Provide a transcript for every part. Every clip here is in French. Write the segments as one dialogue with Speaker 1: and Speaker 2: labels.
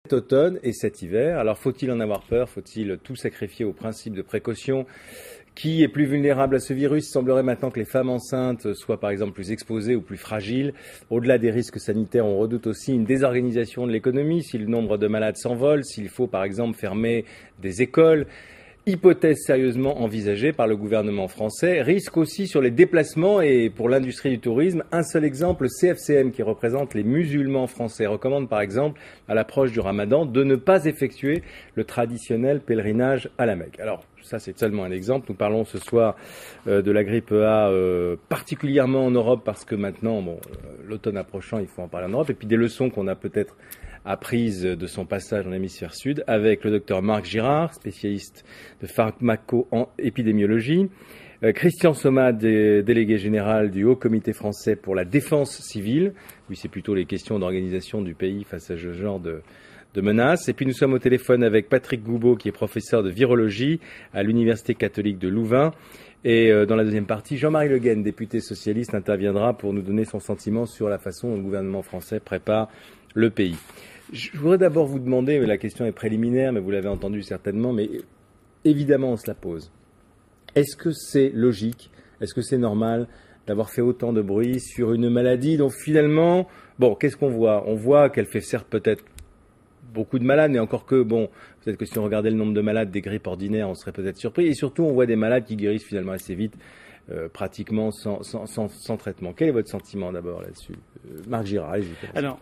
Speaker 1: cet automne et cet hiver. Alors faut-il en avoir peur? Faut-il tout sacrifier au principe de précaution? Qui est plus vulnérable à ce virus? Il semblerait maintenant que les femmes enceintes soient par exemple plus exposées ou plus fragiles. Au-delà des risques sanitaires, on redoute aussi une désorganisation de l'économie si le nombre de malades s'envole, s'il faut par exemple fermer des écoles. Hypothèse sérieusement envisagée par le gouvernement français, risque aussi sur les déplacements et pour l'industrie du tourisme. Un seul exemple, le CFCM qui représente les musulmans français recommande par exemple à l'approche du Ramadan de ne pas effectuer le traditionnel pèlerinage à la Mecque. Alors ça c'est seulement un exemple, nous parlons ce soir de la grippe A particulièrement en Europe parce que maintenant, l'automne approchant, il faut en parler en Europe et puis des leçons qu'on a peut-être apprise de son passage en hémisphère sud avec le docteur Marc Girard, spécialiste de pharmaco-épidémiologie, Christian Somat, délégué général du Haut Comité français pour la défense civile. Oui, c'est plutôt les questions d'organisation du pays face à ce genre de menaces. Et puis nous sommes au téléphone avec Patrick Goubeau, qui est professeur de virologie à l'Université catholique de Louvain. Et dans la deuxième partie, Jean-Marie Le Guen, député socialiste, interviendra pour nous donner son sentiment sur la façon dont le gouvernement français prépare le pays. Je voudrais d'abord vous demander, mais la question est préliminaire, mais vous l'avez entendu certainement, mais évidemment on se la pose. Est-ce que c'est logique, est-ce que c'est normal d'avoir fait autant de bruit sur une maladie dont finalement, qu'est-ce qu'on voit? On voit qu'elle fait certes peut-être beaucoup de malades, mais encore que, peut-être que si on regardait le nombre de malades des grippes ordinaires, on serait peut-être surpris. Et surtout, on voit des malades qui guérissent finalement assez vite, pratiquement sans traitement. Quel est votre sentiment d'abord là-dessus? Marc Girard, allez-y.
Speaker 2: Alors,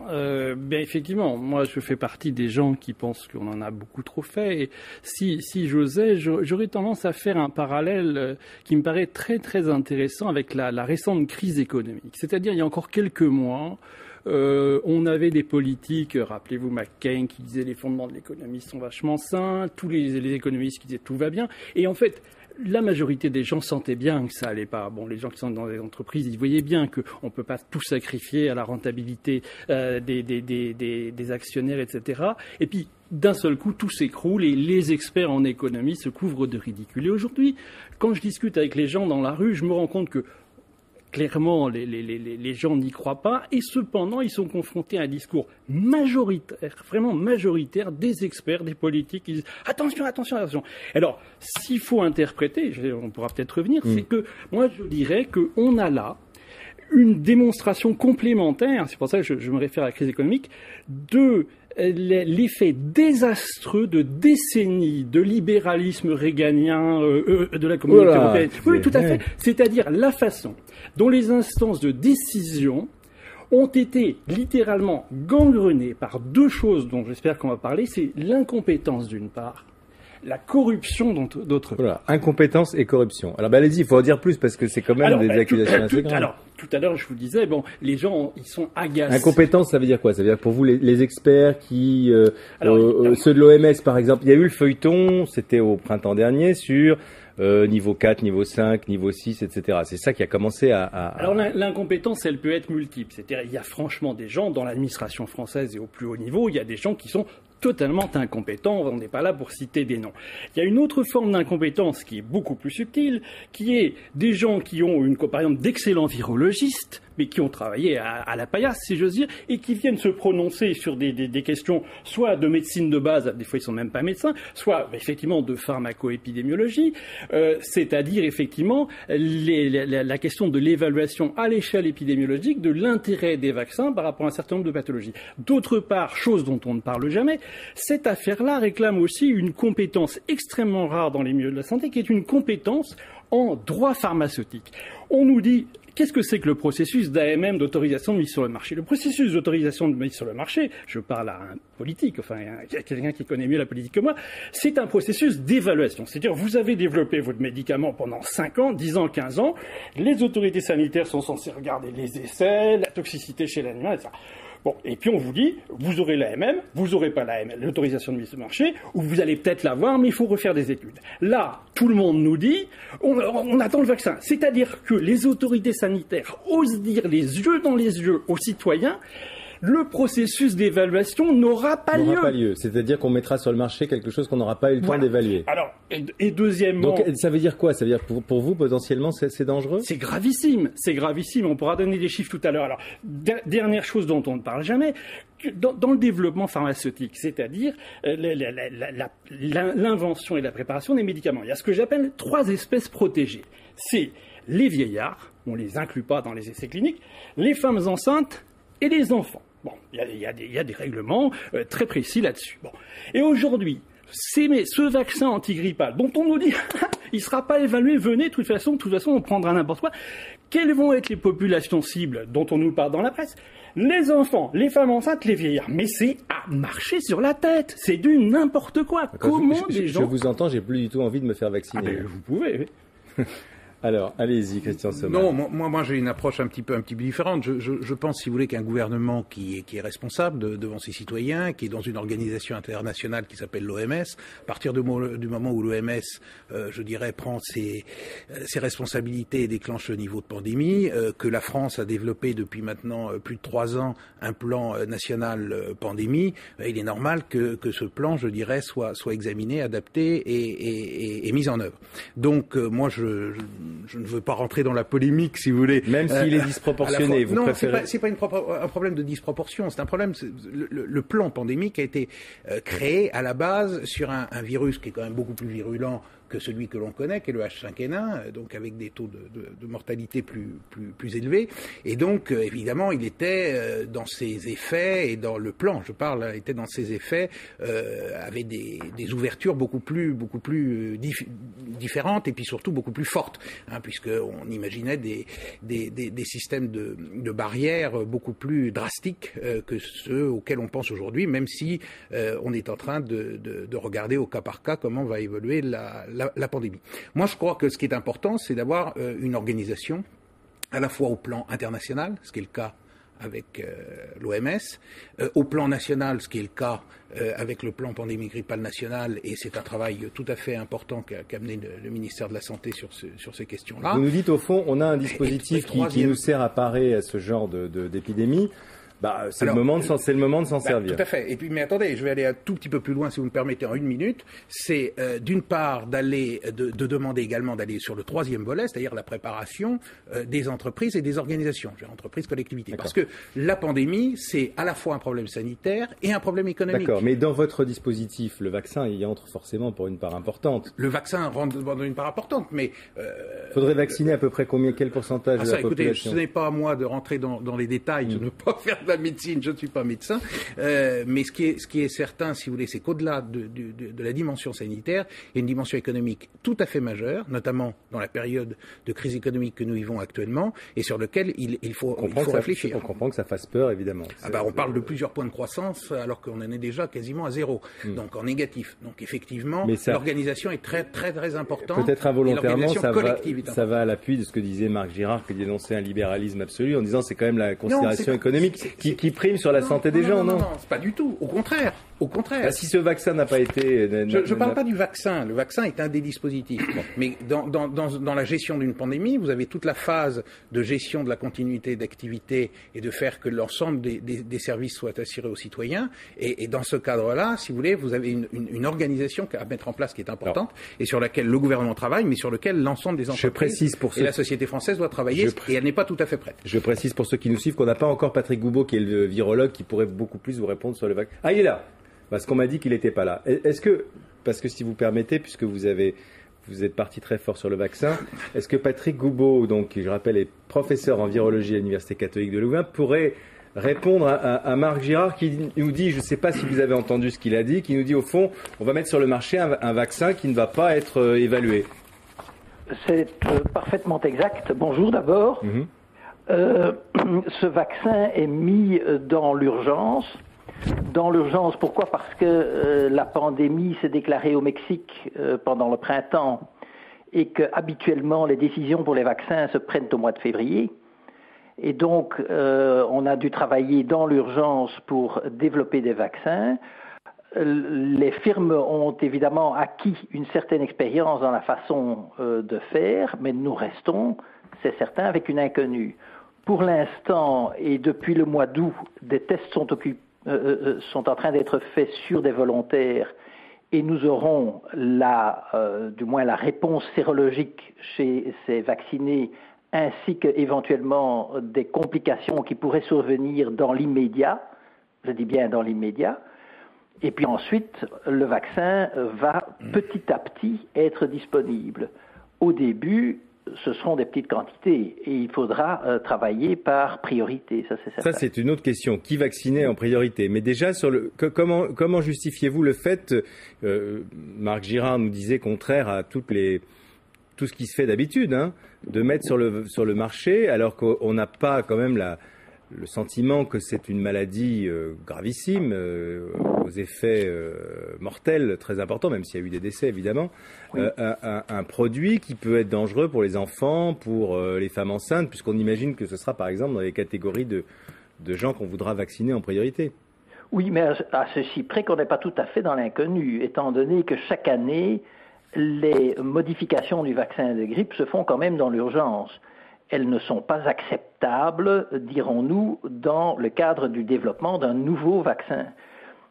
Speaker 2: effectivement, moi je fais partie des gens qui pensent qu'on en a beaucoup trop fait. Et si j'osais, j'aurais tendance à faire un parallèle qui me paraît très très intéressant avec la récente crise économique. C'est-à-dire, il y a encore quelques mois, on avait des politiques, rappelez-vous McCain qui disait les fondements de l'économie sont vachement sains, tous les économistes qui disaient tout va bien. Et en fait, la majorité des gens sentaient bien que ça allait pas. Les gens qui sont dans les entreprises, ils voyaient bien qu'on peut pas tout sacrifier à la rentabilité des actionnaires, etc. Et puis, d'un seul coup, tout s'écroule et les experts en économie se couvrent de ridicule. Et aujourd'hui, quand je discute avec les gens dans la rue, je me rends compte que clairement, les gens n'y croient pas et cependant, ils sont confrontés à un discours majoritaire, vraiment majoritaire des experts, des politiques qui disent « Attention, attention, attention ». Alors, s'il faut interpréter, on pourra peut-être revenir, c'est que moi, je dirais qu'on a là une démonstration complémentaire, c'est pour ça que je me réfère à la crise économique, de l'effet désastreux de décennies de libéralisme réganien de la communauté européenne. Oui, tout à fait. C'est-à-dire la façon dont les instances de décision ont été littéralement gangrenées par deux choses dont j'espère qu'on va parler, c'est l'incompétence d'une part, la corruption d'autre part.
Speaker 1: Voilà, incompétence et corruption. Alors allez-y, il faut en dire plus parce que c'est quand même des accusations assez graves.
Speaker 2: Alors, tout à l'heure, je vous disais, les gens, ils sont agacés.
Speaker 1: Incompétence, ça veut dire quoi? Ça veut dire pour vous, les experts qui, ceux de l'OMS par exemple, il y a eu le feuilleton, c'était au printemps dernier, sur niveau 4, niveau 5, niveau 6, etc. C'est ça qui a commencé
Speaker 2: Alors l'incompétence, elle peut être multiple. C'est-à-dire, il y a franchement des gens dans l'administration française et au plus haut niveau, il y a des gens qui sont totalement incompétents, on n'est pas là pour citer des noms. Il y a une autre forme d'incompétence qui est beaucoup plus subtile, qui est des gens qui ont par exemple, d'excellents virologistes, mais qui ont travaillé à la paillasse, si j'ose dire, et qui viennent se prononcer sur des questions soit de médecine de base, des fois ils sont même pas médecins, soit effectivement de pharmaco-épidémiologie, c'est-à-dire effectivement la question de l'évaluation à l'échelle épidémiologique de l'intérêt des vaccins par rapport à un certain nombre de pathologies. D'autre part, chose dont on ne parle jamais, cette affaire-là réclame aussi une compétence extrêmement rare dans les milieux de la santé, qui est une compétence en droit pharmaceutique. On nous dit, qu'est-ce que c'est que le processus d'AMM, d'autorisation de mise sur le marché? Le processus d'autorisation de mise sur le marché, je parle à un politique, quelqu'un qui connaît mieux la politique que moi, c'est un processus d'évaluation. C'est-à-dire, vous avez développé votre médicament pendant 5 ans, 10 ans, 15 ans, les autorités sanitaires sont censées regarder les essais, la toxicité chez l'animal, etc. Et puis on vous dit, vous aurez l'AMM, vous n'aurez pas l'AMM, l'autorisation de mise sur le marché, ou vous allez peut-être l'avoir, mais il faut refaire des études. Là, tout le monde nous dit, on attend le vaccin. C'est-à-dire que les autorités sanitaires osent dire les yeux dans les yeux aux citoyens, le processus d'évaluation n'aura pas lieu.
Speaker 1: C'est-à-dire qu'on mettra sur le marché quelque chose qu'on n'aura pas eu le temps d'évaluer.
Speaker 2: Alors, et deuxièmement...
Speaker 1: Donc, ça veut dire quoi? Ça veut dire que pour vous, potentiellement, c'est dangereux?
Speaker 2: C'est gravissime. On pourra donner des chiffres tout à l'heure. Alors, dernière chose dont on ne parle jamais, dans le développement pharmaceutique, c'est-à-dire l'invention et la préparation des médicaments. Il y a ce que j'appelle 3 espèces protégées. C'est les vieillards, on ne les inclut pas dans les essais cliniques, les femmes enceintes et les enfants. Bon, il y a des règlements très précis là-dessus. Bon. Et aujourd'hui, ce vaccin antigrippal, dont on nous dit il ne sera pas évalué, venez, de toute façon, on prendra n'importe quoi. Quelles vont être les populations cibles dont on nous parle dans la presse? Les enfants, les femmes enceintes, les vieillards. Mais c'est à marcher sur la tête. C'est du n'importe quoi. Comment des gens...
Speaker 1: Je vous entends, j'ai plus du tout envie de me faire vacciner.
Speaker 2: Ah ben, vous pouvez, oui.
Speaker 1: Alors, allez-y, Christian Sommer.
Speaker 3: Non, moi j'ai une approche un petit peu différente. Je pense, si vous voulez, qu'un gouvernement qui est responsable devant ses citoyens, qui est dans une organisation internationale qui s'appelle l'OMS, à partir du moment où l'OMS, je dirais, prend ses responsabilités et déclenche le niveau de pandémie, que la France a développé depuis maintenant plus de 3 ans un plan national pandémie, il est normal que ce plan, je dirais, soit examiné, adapté et mis en œuvre. Donc, moi, je ne veux pas rentrer dans la polémique, si vous voulez.
Speaker 1: Même s'il est disproportionné, vous préférez...
Speaker 3: Non, c'est pas un problème de disproportion. C'est un problème. Le plan pandémique a été créé à la base sur un virus qui est quand même beaucoup plus virulent que celui que l'on connaît, qui est le H5N1, donc avec des taux de mortalité plus élevés. Et donc, évidemment, il était dans ses effets, et dans le plan, je parle, était dans ses effets, avait des ouvertures beaucoup plus différentes, et puis surtout beaucoup plus fortes, puisqu'on imaginait des systèmes de barrières beaucoup plus drastiques que ceux auxquels on pense aujourd'hui, même si on est en train de regarder au cas par cas comment va évoluer la pandémie. Moi, je crois que ce qui est important, c'est d'avoir une organisation à la fois au plan international, ce qui est le cas avec l'OMS, au plan national, ce qui est le cas avec le plan pandémie grippale national, et c'est un travail tout à fait important qu'a mené le ministère de la Santé sur ces questions-là.
Speaker 1: Vous nous dites, au fond, on a un dispositif qui nous sert à parer à ce genre d'épidémie. C'est le moment de s'en servir.
Speaker 3: Tout à fait. Et puis, mais attendez, je vais aller un tout petit peu plus loin, si vous me permettez, en 1 minute. C'est d'une part de demander également d'aller sur le 3e volet, c'est-à-dire la préparation des entreprises et des organisations, entreprises, collectivités. Parce que la pandémie, c'est à la fois un problème sanitaire et un problème économique.
Speaker 1: D'accord. Mais dans votre dispositif, le vaccin y entre forcément pour une part importante.
Speaker 3: Le vaccin rentre dans une part importante, mais
Speaker 1: faudrait vacciner à peu près quel pourcentage de la population?
Speaker 3: Écoutez, ce n'est pas à moi de rentrer dans les détails. Je ne veux pas faire la médecine, je ne suis pas médecin, mais ce qui est certain, si vous voulez, c'est qu'au-delà de la dimension sanitaire, il y a une dimension économique tout à fait majeure, notamment dans la période de crise économique que nous vivons actuellement, et sur lequel il faut réfléchir.
Speaker 1: On comprend que ça fasse peur, évidemment.
Speaker 3: On parle de plusieurs points de croissance, alors qu'on en est déjà quasiment à 0, donc en négatif. Donc effectivement, l'organisation est très très très importante.
Speaker 1: Peut-être involontairement, ça va à l'appui de ce que disait Marc Girard, qui dénonçait un libéralisme absolu, en disant c'est quand même la considération économique qui prime sur la santé des gens, non?
Speaker 3: Non, c'est pas du tout. Au contraire.
Speaker 1: Si ce vaccin n'a pas été...
Speaker 3: Je ne parle pas du vaccin. Le vaccin est un des dispositifs. Mais dans la gestion d'une pandémie, vous avez toute la phase de gestion de la continuité d'activité et de faire que l'ensemble des services soient assurés aux citoyens. Et dans ce cadre-là, si vous voulez, vous avez une organisation à mettre en place qui est importante et sur laquelle le gouvernement travaille, mais sur laquelle l'ensemble des entreprises et la société française doit travailler. Et elle n'est pas tout à fait prête.
Speaker 1: Je précise pour ceux qui nous suivent qu'on n'a pas encore Patrick Goubeau, qui est le virologue, qui pourrait beaucoup plus vous répondre sur le vaccin. Ah, il est là! Parce qu'on m'a dit qu'il n'était pas là. Parce que si vous permettez, puisque vous êtes parti très fort sur le vaccin, est-ce que Patrick Goubeau, donc, qui je rappelle est professeur en virologie à l'Université catholique de Louvain, pourrait répondre à Marc Girard qui nous dit, je ne sais pas si vous avez entendu ce qu'il a dit, qui nous dit au fond, on va mettre sur le marché un vaccin qui ne va pas être évalué.
Speaker 4: C'est parfaitement exact. Bonjour d'abord. Ce vaccin est mis dans l'urgence. Pourquoi? Parce que la pandémie s'est déclarée au Mexique pendant le printemps et que habituellement les décisions pour les vaccins se prennent au mois de février. Et donc, on a dû travailler dans l'urgence pour développer des vaccins. Les firmes ont évidemment acquis une certaine expérience dans la façon de faire, mais nous restons, c'est certain, avec une inconnue. Pour l'instant, et depuis le mois d'août, des tests sont en train d'être faits sur des volontaires et nous aurons du moins la réponse sérologique chez ces vaccinés ainsi qu'éventuellement des complications qui pourraient survenir dans l'immédiat je dis bien dans l'immédiat, et puis ensuite, le vaccin va petit à petit être disponible. Au début, ce seront des petites quantités et il faudra travailler par priorité, ça c'est certain.
Speaker 1: Ça c'est une autre question, qui vacciner en priorité? Mais déjà, comment justifiez-vous le fait, Marc Girard nous disait contraire à tout ce qui se fait d'habitude, hein, de mettre sur le marché, alors qu'on n'a pas quand même le sentiment que c'est une maladie gravissime, aux effets mortels très importants, même s'il y a eu des décès évidemment, oui. Un produit qui peut être dangereux pour les enfants, pour les femmes enceintes, puisqu'on imagine que ce sera par exemple dans les catégories de gens qu'on voudra vacciner en priorité.
Speaker 4: Oui, mais à ceci près qu'on n'est pas tout à fait dans l'inconnu, étant donné que chaque année, les modifications du vaccin de grippe se font quand même dans l'urgence. Elles ne sont pas acceptables, dirons-nous, dans le cadre du développement d'un nouveau vaccin.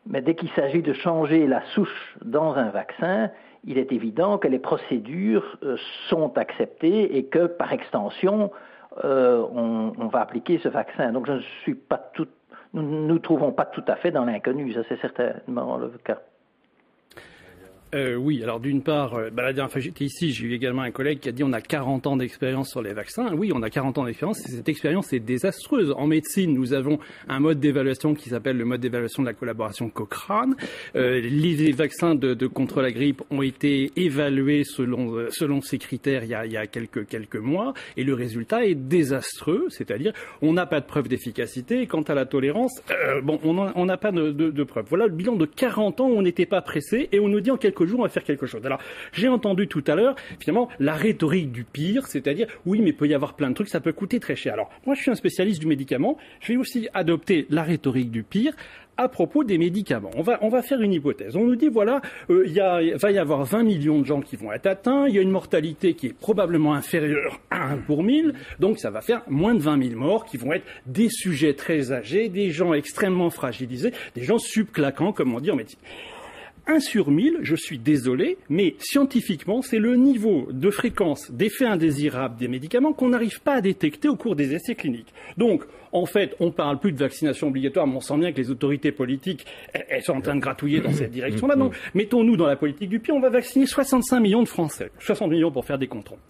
Speaker 4: Mais dès qu'il s'agit de changer la souche dans un vaccin, il est évident que les procédures sont acceptées et que, par extension, on va appliquer ce vaccin. Donc nous ne trouvons pas tout à fait dans l'inconnu, ça c'est certainement le cas.
Speaker 2: Oui, alors d'une part, la dernière fois que j'étais ici, j'ai eu également un collègue qui a dit on a 40 ans d'expérience sur les vaccins. Oui, on a 40 ans d'expérience et cette expérience est désastreuse. En médecine, nous avons un mode d'évaluation qui s'appelle le mode d'évaluation de la collaboration Cochrane. Les vaccins contre la grippe ont été évalués selon ces critères il y a quelques mois et le résultat est désastreux, c'est-à-dire on n'a pas de preuve d'efficacité et quant à la tolérance, on n'a pas de preuve. Voilà le bilan de 40 ans où on n'était pas pressé et on nous dit en quelques jours on va faire quelque chose. Alors, j'ai entendu tout à l'heure, finalement, la rhétorique du pire, c'est-à-dire, oui, mais il peut y avoir plein de trucs, ça peut coûter très cher. Alors, moi, je suis un spécialiste du médicament, je vais aussi adopter la rhétorique du pire à propos des médicaments. On va faire une hypothèse. On nous dit, voilà, va y avoir 20 millions de gens qui vont être atteints, il y a une mortalité qui est probablement inférieure à 1 pour 1000, donc ça va faire moins de 20 000 morts qui vont être des sujets très âgés, des gens extrêmement fragilisés, des gens subclaquants, comme on dit en médecine. 1 sur 1000, je suis désolé, mais scientifiquement, c'est le niveau de fréquence d'effets indésirables des médicaments qu'on n'arrive pas à détecter au cours des essais cliniques. Donc, en fait, on parle plus de vaccination obligatoire, mais on sent bien que les autorités politiques, elles sont en train de gratouiller dans cette direction-là. Donc, mettons-nous dans la politique du pire, on va vacciner 65 millions de Français. 60 millions pour faire des contrôles.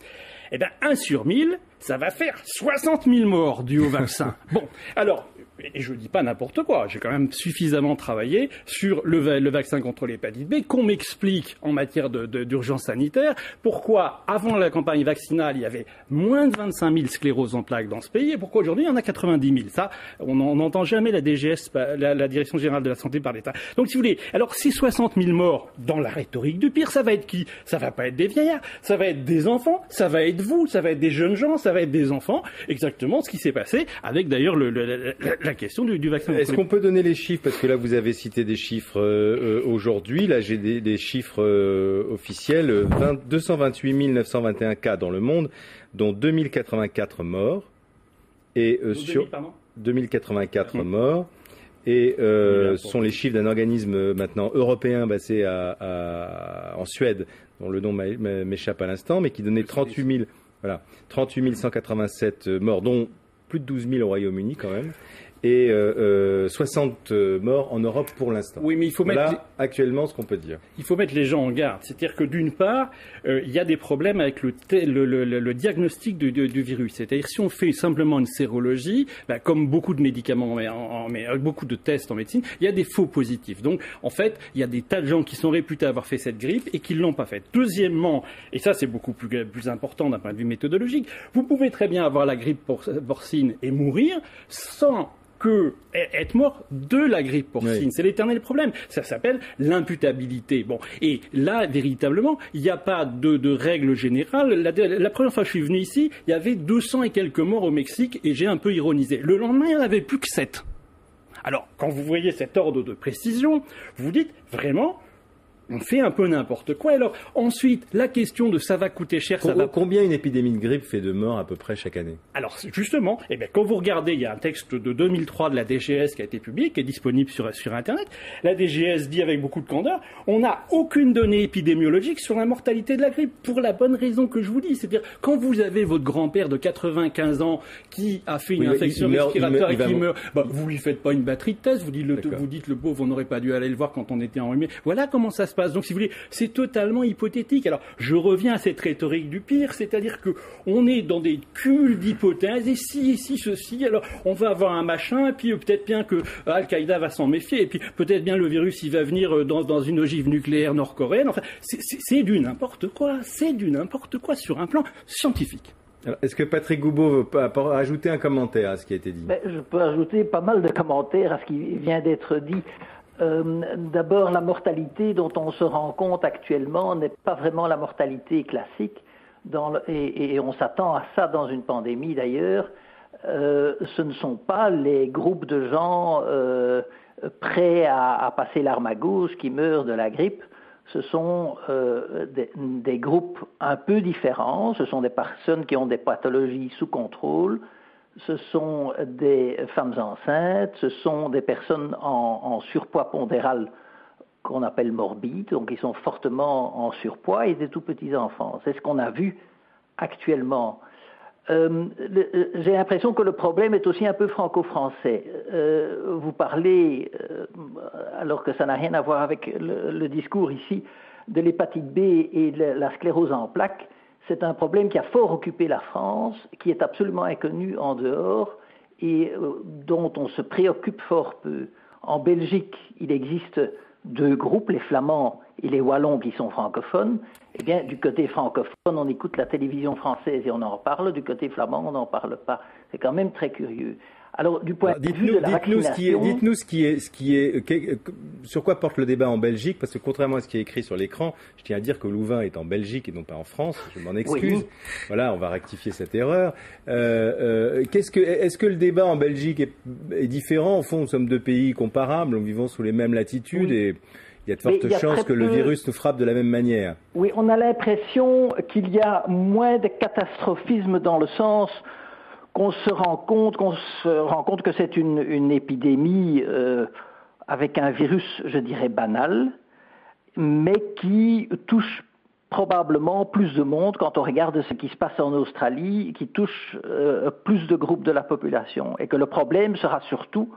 Speaker 2: Eh bien, 1 sur 1000, ça va faire 60 000 morts dus au vaccin. Bon, alors, et je dis pas n'importe quoi, j'ai quand même suffisamment travaillé sur le vaccin contre l'hépatite B, qu'on m'explique en matière d'urgence sanitaire, pourquoi avant la campagne vaccinale, il y avait moins de 25 000 scléroses en plaques dans ce pays, et pourquoi aujourd'hui, il y en a 90 000. Ça, on n'entend jamais la DGS, la Direction Générale de la Santé par l'État. Donc, si vous voulez, alors ces 60 000 morts dans la rhétorique du pire, ça va être qui? Ça va pas être des vieillards, ça va être des enfants, ça va être vous, ça va être des jeunes gens, ça va être des enfants, exactement ce qui s'est passé avec d'ailleurs la question du vaccin.
Speaker 1: Est-ce qu'on peut donner les chiffres? Parce que là, vous avez cité des chiffres aujourd'hui. Là, j'ai des chiffres officiels. 228 921 cas dans le monde, dont 2084 morts. Et sur 2084 morts. Et sont les chiffres d'un organisme maintenant européen basé en Suède, dont le nom m'échappe à l'instant, mais qui donnait 38 187 morts, dont plus de 12 000 au Royaume-Uni quand même, et 60 morts en Europe pour l'instant.
Speaker 2: Oui, mais il faut
Speaker 1: actuellement ce qu'on peut dire.
Speaker 2: Il faut mettre les gens en garde. C'est-à-dire que d'une part, il y a des problèmes avec le diagnostic du virus. C'est-à-dire si on fait simplement une sérologie, comme beaucoup de médicaments, mais beaucoup de tests en médecine, il y a des faux positifs. Donc, en fait, il y a des tas de gens qui sont réputés avoir fait cette grippe et qui ne l'ont pas faite. Deuxièmement, et ça c'est beaucoup plus important d'un point de vue méthodologique, vous pouvez très bien avoir la grippe porcine et mourir sans être mort de la grippe porcine. Oui. C'est l'éternel problème. Ça s'appelle l'imputabilité. Bon. Et là, véritablement, il n'y a pas de règle générale. La première fois que je suis venu ici, il y avait 200 et quelques morts au Mexique et j'ai un peu ironisé. Le lendemain, il n'y en avait plus que 7. Alors, quand vous voyez cet ordre de précision, vous vous dites, vraiment, on fait un peu n'importe quoi. Alors ensuite, la question de ça va coûter cher,
Speaker 1: Combien une épidémie de grippe fait de morts à peu près chaque année?
Speaker 2: Alors justement, quand vous regardez, il y a un texte de 2003 de la DGS qui a été publié, qui est disponible sur Internet. La DGS dit avec beaucoup de candeur, on n'a aucune donnée épidémiologique sur la mortalité de la grippe, pour la bonne raison que je vous dis. C'est-à-dire, quand vous avez votre grand-père de 95 ans qui a fait une infection respiratoire et qui meurt, vous lui faites pas une batterie de test, vous dites le pauvre, on n'aurait pas dû aller le voir quand on était enrhumé. Voilà comment ça se passe. Donc, si vous voulez, c'est totalement hypothétique. Alors, je reviens à cette rhétorique du pire, c'est-à-dire que on est dans des cumuls d'hypothèses, et si, ceci, alors on va avoir un machin, et puis peut-être bien que Al-Qaïda va s'en méfier, et puis peut-être bien le virus, il va venir dans une ogive nucléaire nord-coréenne. Enfin, c'est du n'importe quoi. C'est du n'importe quoi sur un plan scientifique.
Speaker 1: Alors, est-ce que Patrick Goubot veut ajouter un commentaire à ce qui a été dit?
Speaker 4: Je peux ajouter pas mal de commentaires à ce qui vient d'être dit. D'abord, la mortalité dont on se rend compte actuellement n'est pas vraiment la mortalité classique, et on s'attend à ça dans une pandémie d'ailleurs. Ce ne sont pas les groupes de gens prêts à passer l'arme à gauche qui meurent de la grippe. Ce sont des groupes un peu différents. Ce sont des personnes qui ont des pathologies sous contrôle. Ce sont des femmes enceintes, ce sont des personnes en surpoids pondéral qu'on appelle morbide, donc ils sont fortement en surpoids, et des tout petits enfants. C'est ce qu'on a vu actuellement. J'ai l'impression que le problème est aussi un peu franco-français. Vous parlez, alors que ça n'a rien à voir avec le discours ici, de l'hépatite B et de la sclérose en plaques. C'est un problème qui a fort occupé la France, qui est absolument inconnu en dehors et dont on se préoccupe fort peu. En Belgique, il existe deux groupes, les Flamands et les Wallons qui sont francophones. Eh bien, du côté francophone, on écoute la télévision française et on en parle. Du côté flamand, on n'en parle pas. C'est quand même très curieux. Alors, du point de vue de la vaccination...
Speaker 1: Dites-nous sur quoi porte le débat en Belgique, parce que contrairement à ce qui est écrit sur l'écran, je tiens à dire que Louvain est en Belgique et non pas en France, je m'en excuse. Oui. Voilà, on va rectifier cette erreur. Est-ce que le débat en Belgique est différent? Au fond, nous sommes deux pays comparables, nous vivons sous les mêmes latitudes et il y a de fortes chances que le virus nous frappe de la même manière.
Speaker 4: Oui, on a l'impression qu'il y a moins de catastrophisme dans le sens qu'on se rend compte que c'est une épidémie avec un virus, je dirais, banal, mais qui touche probablement plus de monde quand on regarde ce qui se passe en Australie, qui touche plus de groupes de la population. Et que le problème sera surtout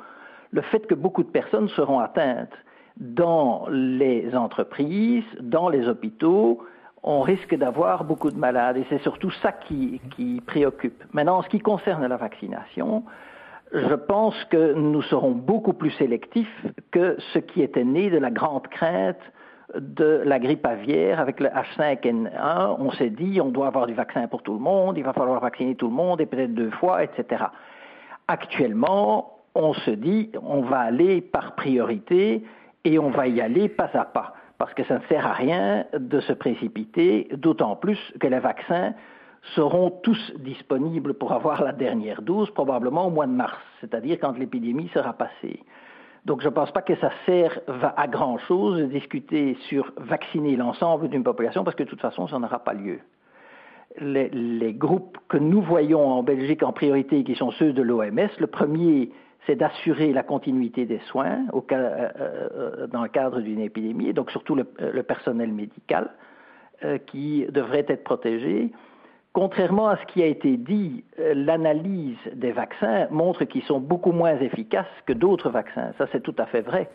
Speaker 4: le fait que beaucoup de personnes seront atteintes dans les entreprises, dans les hôpitaux. On risque d'avoir beaucoup de malades et c'est surtout ça qui préoccupe. Maintenant, en ce qui concerne la vaccination, je pense que nous serons beaucoup plus sélectifs que ce qui était né de la grande crainte de la grippe aviaire avec le H5N1. On s'est dit, on doit avoir du vaccin pour tout le monde, il va falloir vacciner tout le monde et peut-être 2 fois, etc. Actuellement, on se dit, on va aller par priorité et on va y aller pas à pas. Parce que ça ne sert à rien de se précipiter, d'autant plus que les vaccins seront tous disponibles pour avoir la dernière dose, probablement au mois de mars, c'est-à-dire quand l'épidémie sera passée. Donc je ne pense pas que ça sert à grand-chose de discuter sur vacciner l'ensemble d'une population, parce que de toute façon, ça n'aura pas lieu. Les groupes que nous voyons en Belgique en priorité, qui sont ceux de l'OMS, le premier, c'est d'assurer la continuité des soins dans le cadre d'une épidémie, et donc surtout le personnel médical qui devrait être protégé. Contrairement à ce qui a été dit, l'analyse des vaccins montre qu'ils sont beaucoup moins efficaces que d'autres vaccins. Ça, c'est tout à fait vrai.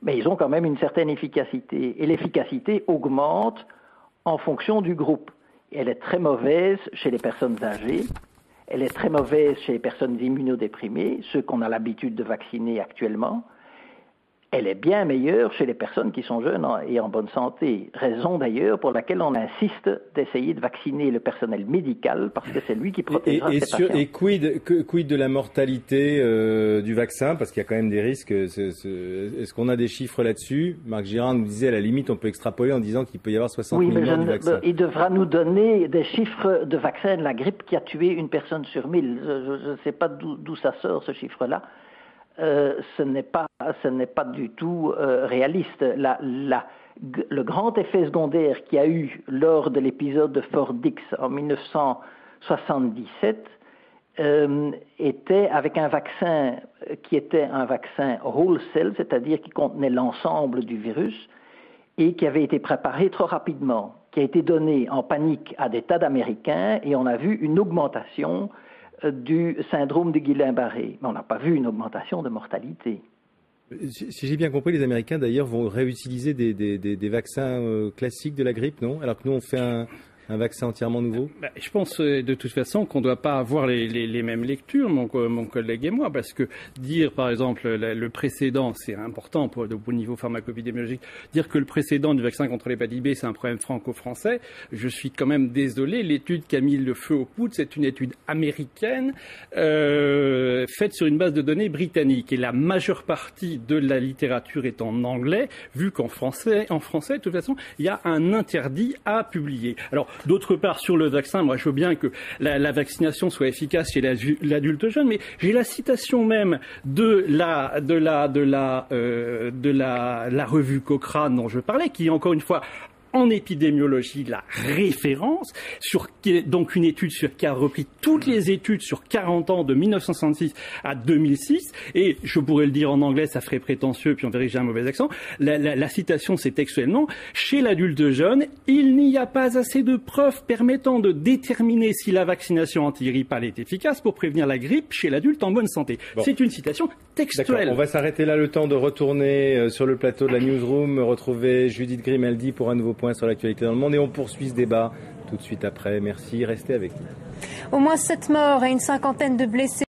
Speaker 4: Mais ils ont quand même une certaine efficacité. Et l'efficacité augmente en fonction du groupe. Elle est très mauvaise chez les personnes âgées. Elle est très mauvaise chez les personnes immunodéprimées, ceux qu'on a l'habitude de vacciner actuellement. Elle est bien meilleure chez les personnes qui sont jeunes et en bonne santé. Raison d'ailleurs pour laquelle on insiste d'essayer de vacciner le personnel médical parce que c'est lui qui protégera ces patients.
Speaker 1: Et quid de la mortalité du vaccin? Parce qu'il y a quand même des risques. Est-ce qu'on a des chiffres là-dessus? Marc Girard nous disait à la limite on peut extrapoler en disant qu'il peut y avoir 60 000 morts du vaccin.
Speaker 4: Il devra nous donner des chiffres de vaccin de la grippe qui a tué une personne sur 1000. Je ne sais pas d'où ça sort ce chiffre-là. ce n'est pas du tout réaliste. Le grand effet secondaire qu'il y a eu lors de l'épisode de Fort Dix en 1977 était avec un vaccin qui était un vaccin whole cell, c'est-à-dire qui contenait l'ensemble du virus et qui avait été préparé trop rapidement, qui a été donné en panique à des tas d'Américains et on a vu une augmentation du syndrome de Guillain-Barré. Mais on n'a pas vu une augmentation de mortalité.
Speaker 1: Si j'ai bien compris, les Américains d'ailleurs vont réutiliser des vaccins classiques de la grippe, non? Alors que nous on fait un vaccin entièrement nouveau?
Speaker 2: Je pense de toute façon qu'on ne doit pas avoir les mêmes lectures, mon collègue et moi, parce que dire par exemple le précédent, c'est important au niveau pharmacopédémiologique, dire que le précédent du vaccin contre l'hépatite B c'est un problème franco-français, je suis quand même désolé, l'étude qui a mis le feu aux poudres, c'est une étude américaine faite sur une base de données britannique et la majeure partie de la littérature est en anglais, vu qu'en français, de toute façon, il y a un interdit à publier. Alors, d'autre part, sur le vaccin, moi je veux bien que la vaccination soit efficace chez l'adulte jeune, mais j'ai la citation même de la revue Cochrane dont je parlais, qui est encore une fois en épidémiologie la référence, donc une étude qui a repris toutes les études sur 40 ans de 1966 à 2006, et je pourrais le dire en anglais, ça ferait prétentieux, puis on verrait que j'ai un mauvais accent, la citation c'est textuellement, chez l'adulte jeune, il n'y a pas assez de preuves permettant de déterminer si la vaccination antigrippale est efficace pour prévenir la grippe chez l'adulte en bonne santé. Bon. C'est une citation textuelle.
Speaker 1: D'accord, on va s'arrêter là, le temps de retourner sur le plateau de la Newsroom, retrouver Judith Grimaldi pour un nouveau point sur l'actualité dans le monde et on poursuit ce débat tout de suite après. Merci, restez avec nous.
Speaker 5: Au moins 7 morts et une cinquantaine de blessés.